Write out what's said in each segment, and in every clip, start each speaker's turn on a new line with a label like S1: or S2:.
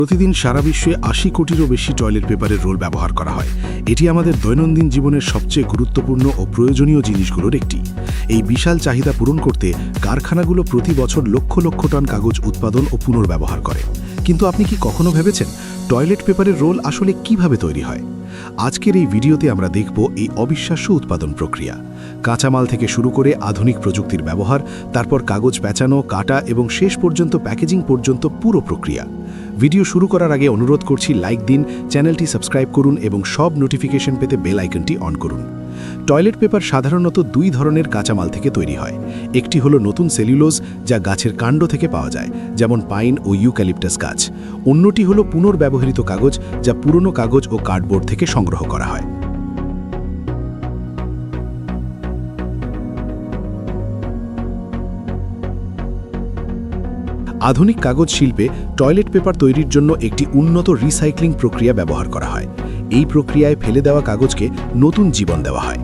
S1: প্রতিদিন সারা বিশ্বে ৮০ কোটিরও বেশি টয়লেট পেপারের রোল ব্যবহার করা হয়। এটি আমাদের দৈনন্দিন জীবনের সবচেয়ে গুরুত্বপূর্ণ ও প্রয়োজনীয় জিনিসগুলোর একটি। এই বিশাল চাহিদা পূরণ করতে কারখানাগুলো প্রতি বছর লক্ষ লক্ষ টন কাগজ উৎপাদন ও পুনর্ব্যবহার করে। কিন্তু আপনি কি কখনো ভেবেছেন টয়লেট পেপারের রোল আসলে কিভাবে তৈরি হয়? আজকের এই ভিডিওতে আমরা দেখব এই অবিশ্বাস্য উৎপাদন প্রক্রিয়া। কাঁচামাল থেকে শুরু করে আধুনিক প্রযুক্তির ব্যবহার, তারপর কাগজ পেঁচানো, কাটা এবং শেষ পর্যন্ত প্যাকেজিং পর্যন্ত পুরো প্রক্রিয়া। ভিডিও শুরু করার আগে অনুরোধ করছি লাইক দিন, চ্যানেলটি সাবস্ক্রাইব করুন এবং সব নোটিফিকেশন পেতে বেল আইকনটি অন করুন। টয়লেট পেপার সাধারণত দুই ধরনের কাঁচামাল থেকে তৈরি হয়। একটি হলো নতুন সেলুলোজ, যা গাছের কাণ্ড থেকে পাওয়া যায়, যেমন পাইন ও ইউক্যালিপটাস গাছ। অন্যটি হলো পুনর্ব্যবহৃত কাগজ, যা পুরনো কাগজ ও কার্ডবোর্ড থেকে সংগ্রহ করা হয়। আধুনিক কাগজ শিল্পে টয়লেট পেপার তৈরির জন্য একটি উন্নত রিসাইক্লিং প্রক্রিয়া ব্যবহার করা হয়। এই প্রক্রিয়ায় ফেলে দেওয়া কাগজকে নতুন জীবন দেওয়া হয়।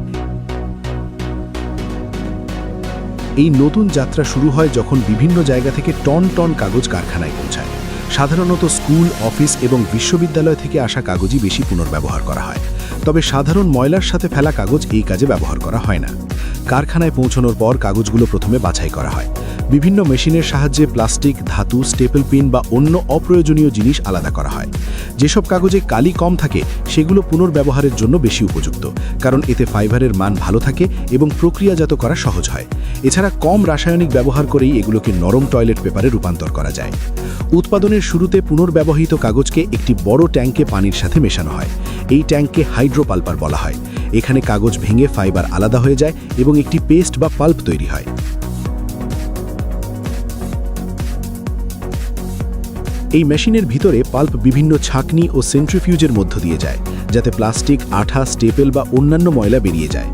S1: এই নতুন যাত্রা শুরু হয় যখন বিভিন্ন জায়গা থেকে টন টন কাগজ কারখানায় পৌঁছায়। সাধারণত স্কুল, অফিস এবং বিশ্ববিদ্যালয় থেকে আসা কাগজই বেশি পুনর্ব্যবহার করা হয়। তবে সাধারণ ময়লার সাথে ফেলা কাগজ এই কাজে ব্যবহার করা হয় না। কারখানায় পৌঁছানোর পর কাগজগুলো প্রথমে বাছাই করা হয়। বিভিন্ন মেশিনের সাহায্যে প্লাস্টিক, ধাতু, স্টেপল পিন বা অন্য অপ্রয়োজনীয় জিনিস আলাদা করা হয়। যেসব কাগজে কালি কম থাকে সেগুলো পুনর্ব্যবহারের জন্য বেশি উপযুক্ত, কারণ এতে ফাইবারের মান ভালো থাকে এবং প্রক্রিয়াজাত করা সহজ হয়। এছাড়া কম রাসায়নিক ব্যবহার করেই এগুলোকে নরম টয়লেট পেপারে রূপান্তর করা যায়। উৎপাদনের শুরুতে পুনর্ব্যবহৃত কাগজকে একটি বড় ট্যাঙ্কে পানির সাথে মেশানো হয়। এই ট্যাঙ্ককে হাইড্রোপাল্পার বলা হয়। এখানে কাগজ ভেঙে ফাইবার আলাদা হয়ে যায় এবং একটি পেস্ট বা পাল্প তৈরি হয়। এই মেশিনের ভিতরে পাল্প বিভিন্ন ছাঁকনি ও সেন্ট্রিফিউজের মধ্য দিয়ে যায়, যাতে প্লাস্টিক, আঠা, স্টেপল বা অন্যান্য ময়লা বেরিয়ে যায়।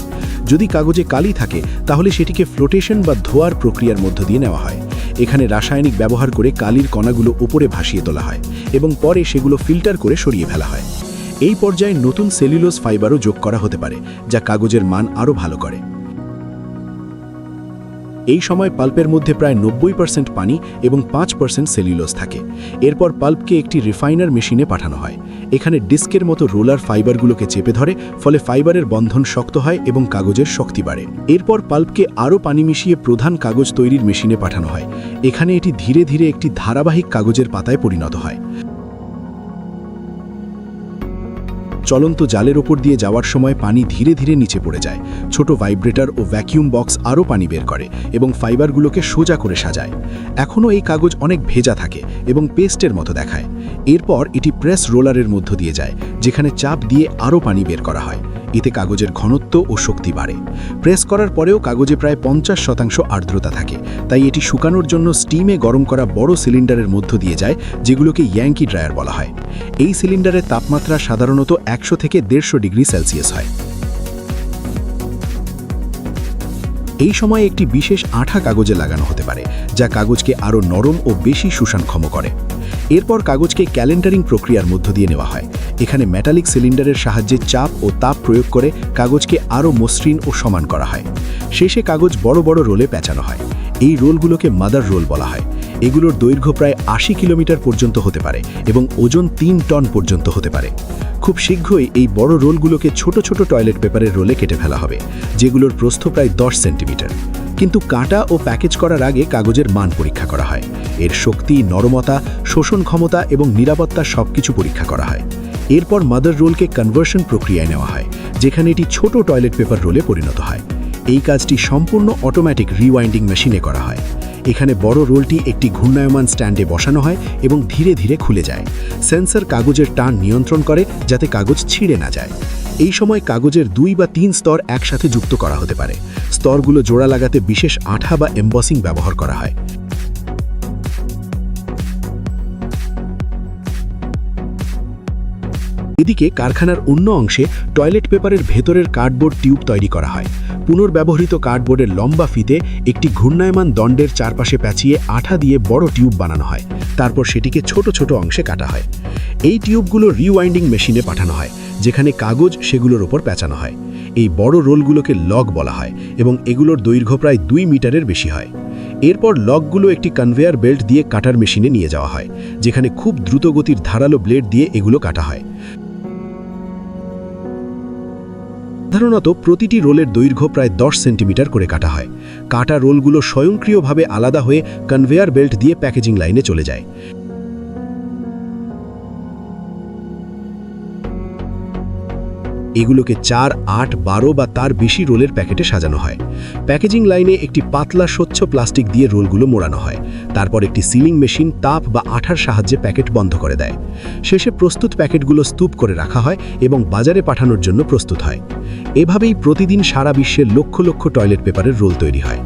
S1: যদি কাগজে কালি থাকে তাহলে সেটিকে ফ্লোটেশন বা ধোয়ার প্রক্রিয়ার মধ্য দিয়ে নেওয়া হয়। এখানে রাসায়নিক ব্যবহার করে কালির কণাগুলো উপরে ভাসিয়ে তোলা হয় এবং পরে সেগুলো ফিল্টার করে সরিয়ে ফেলা হয়। এই পর্যায়ে নতুন সেলুলোজ ফাইবারও যোগ করা হতে পারে, যা কাগজের মান আরও ভালো করে। এই সময় পাল্পের মধ্যে প্রায় 90% পানি এবং 5% সেলুলোজ থাকে। এরপর পাল্পকে একটি রিফাইনার মেশিনে পাঠানো হয়। এখানে ডিস্কের মতো রোলার ফাইবারগুলোকে চেপে ধরে, ফলে ফাইবারের বন্ধন শক্ত হয় এবং কাগজের শক্তি বাড়ে। এরপর পাল্পকে আরও পানি মিশিয়ে প্রধান কাগজ তৈরির মেশিনে পাঠানো হয়। এখানে এটি ধীরে ধীরে একটি ধারাবাহিক কাগজের পাতায় পরিণত হয়। চলন্ত জালের ওপর দিয়ে যাওয়ার সময় পানি ধীরে ধীরে নিচে পড়ে যায়। ছোট ভাইব্রেটর ও ভ্যাকিউম বক্স আরও পানি বের করে এবং ফাইবারগুলোকে সোজা করে সাজায়। এখনও এই কাগজ অনেক ভেজা থাকে এবং পেস্টের মতো দেখায়। এরপর এটি প্রেস রোলারের মধ্য দিয়ে যায়, যেখানে চাপ দিয়ে আরও পানি বের করা হয়। এতে কাগজের ঘনত্ব ও শক্তি বাড়ে। প্রেস করার পরেও কাগজে প্রায় 50% আর্দ্রতা থাকে, তাই এটি শুকানোর জন্য স্টিমে গরম করা বড় সিলিন্ডারের মধ্য দিয়ে যায়, যেগুলোকে ইয়াঙ্কি ড্রায়ার বলা হয়। এই সিলিন্ডারের তাপমাত্রা সাধারণত 100 থেকে 150 ডিগ্রি সেলসিয়াস হয়। এই সময় একটি বিশেষ আঠা কাগজে লাগানো হতে পারে, যা কাগজকে আরও নরম ও বেশি শোষণক্ষম করে। এরপর কাগজকে ক্যালেন্ডারিং প্রক্রিয়ার মধ্য দিয়ে নেওয়া হয়। এখানে মেটালিক সিলিন্ডারের সাহায্যে চাপ ও তাপ প্রয়োগ করে কাগজকে আরও মসৃণ ও সমান করা হয়। শেষে কাগজ বড় বড় রোলে পেঁচানো হয়। এই রোলগুলোকে মাদার রোল বলা হয়। এগুলোর দৈর্ঘ্য প্রায় 80 কিলোমিটার পর্যন্ত হতে পারে এবং ওজন 3 টন পর্যন্ত হতে পারে। খুব শীঘ্রই এই বড় রোলগুলোকে ছোট ছোট টয়লেট পেপারের রোলে কেটে ফেলা হবে, যেগুলোর প্রস্থ প্রায় 10 সেন্টিমিটার। কিন্তু কাটা ও প্যাকেজ করার আগে কাগজের মান পরীক্ষা করা হয়। এর শক্তি, নরমতা, শোষণ ক্ষমতা এবং নিরাপত্তা সবকিছু পরীক্ষা করা হয়। এরপর মাদার রোলকে কনভার্সন প্রক্রিয়ায় নেওয়া হয়, যেখানে এটি ছোট টয়লেট পেপার রোলে পরিণত হয়। এই কাজটি সম্পূর্ণ অটোমেটিক রিওয়াইন্ডিং মেশিনে করা হয়। এখানে বড় রোলটি একটি ঘূর্ণায়মান স্ট্যান্ডে বসানো হয় এবং ধীরে ধীরে খুলে যায়। সেন্সর কাগজের টান নিয়ন্ত্রণ করে যাতে কাগজ ছিঁড়ে না যায়। এই সময় কাগজের 2 বা 3 স্তর একসাথে যুক্ত করা হতে পারে। স্তরগুলো জোড়া লাগাতে বিশেষ আঠা বা এমবসিং ব্যবহার করা হয়। এদিকে কারখানার অন্য অংশে টয়লেট পেপারের ভেতরের কার্ডবোর্ড টিউব তৈরি করা হয়। পুনর্ব্যবহৃত কার্ডবোর্ডের লম্বা ফিতে একটি ঘূর্ণায়মান দণ্ডের চারপাশে পেঁচিয়ে আঠা দিয়ে বড় টিউব বানানো হয়। তারপর সেটিকে ছোট ছোট অংশে কাটা হয়। এই টিউবগুলো রিওয়াইন্ডিং মেশিনে পাঠানো হয়, যেখানে কাগজ সেগুলোর ওপর পেঁচানো হয়। এই বড় রোলগুলোকে লগ বলা হয় এবং এগুলোর দৈর্ঘ্য প্রায় 2 মিটারের বেশি হয়। এরপর লকগুলো একটি কনভেয়ার বেল্ট দিয়ে কাটার মেশিনে নিয়ে যাওয়া হয়, যেখানে খুব দ্রুতগতির ধারালো ব্লেড দিয়ে এগুলো কাটা হয়। সাধারণত প্রতিটি রোলের দৈর্ঘ্য প্রায় 10 সেন্টিমিটার করে কাটা হয়। কাটা রোলগুলো স্বয়ংক্রিয়ভাবে আলাদা হয়ে কনভেয়ার বেল্ট দিয়ে প্যাকেজিং লাইনে চলে যায়। এগুলোকে 4, 8, 12 বা তার বেশি রোলের প্যাকেটে সাজানো হয়। প্যাকেজিং লাইনে একটি পাতলা স্বচ্ছ প্লাস্টিক দিয়ে রোলগুলো মোড়ানো হয়। তারপর একটি সিলিং মেশিন তাপ বা আঠার সাহায্যে প্যাকেট বন্ধ করে দেয়। শেষে প্রস্তুত প্যাকেটগুলো স্তূপ করে রাখা হয় এবং বাজারে পাঠানোর জন্য প্রস্তুত হয়। এভাবেই প্রতিদিন সারা বিশ্বের লক্ষ লক্ষ টয়লেট পেপারের রোল তৈরি হয়।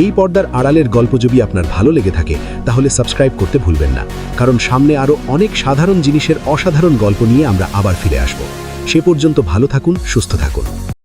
S1: এই পর্দার আড়ালের গল্প যদি আপনার ভালো লেগে থাকে তাহলে সাবস্ক্রাইব করতে ভুলবেন না, কারণ সামনে আরও অনেক সাধারণ জিনিসের অসাধারণ গল্প নিয়ে আমরা আবার ফিরে আসব। সে পর্যন্ত ভালো থাকুন, সুস্থ থাকুন।